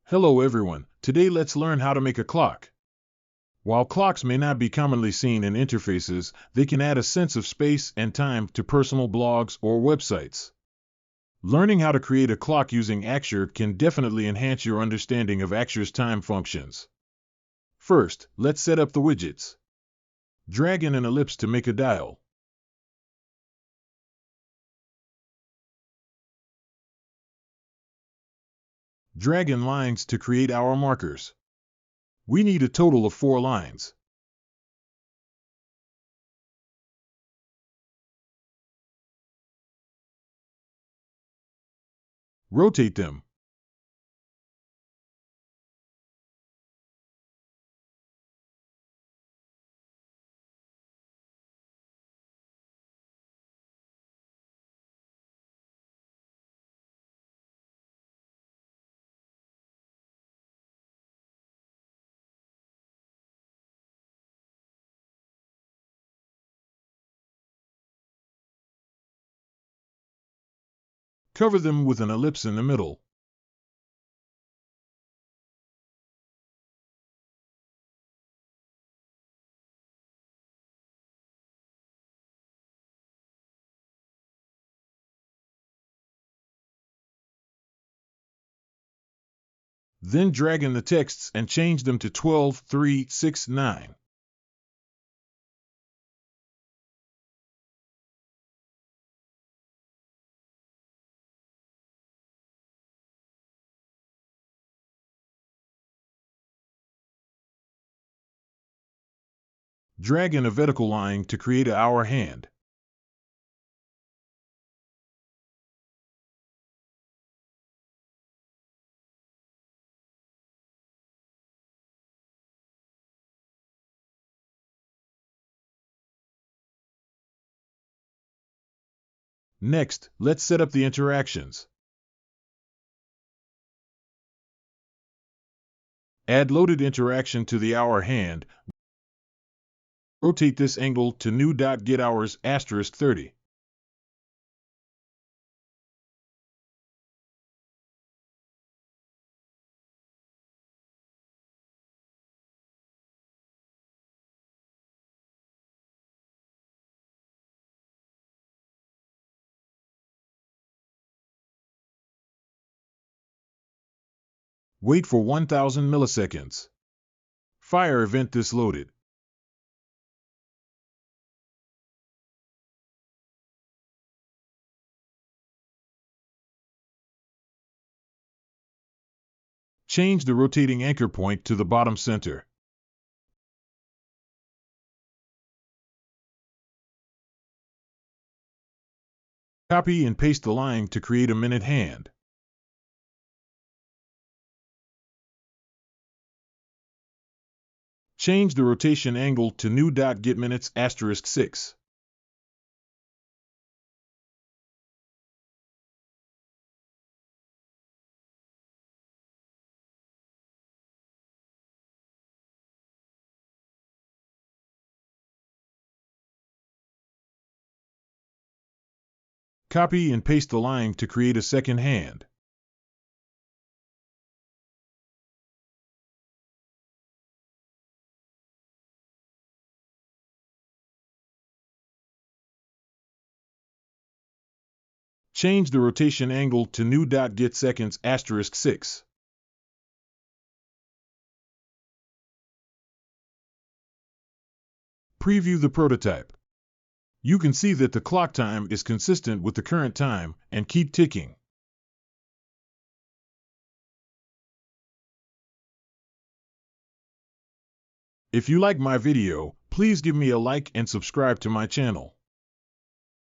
Hello everyone, today let's learn how to make a clock. While clocks may not be commonly seen in interfaces, they can add a sense of space and time to personal blogs or websites. Learning how to create a clock using Axure can definitely enhance your understanding of Axure's time functions. First, let's set up the widgets. Drag in an ellipse to make a dial. Drag in lines to create hour markers. We need a total of 4 lines. Rotate them. Cover them with an ellipse in the middle. Then drag in the texts and change them to 12, 3, 6, 9. Drag in a vertical line to create an hour hand. Next, let's set up the interactions. Add loaded interaction to the hour hand. Rotate this angle to new.getHours *30. Wait for 1000 milliseconds. Fire event this loaded. Change the rotating anchor point to the bottom center. Copy and paste the line to create a minute hand. Change the rotation angle to new.getMinutes *6. Copy and paste the line to create a second hand. Change the rotation angle to new.getSeconds *6. Preview the prototype. You can see that the clock time is consistent with the current time and keep ticking. If you like my video, please give me a like and subscribe to my channel.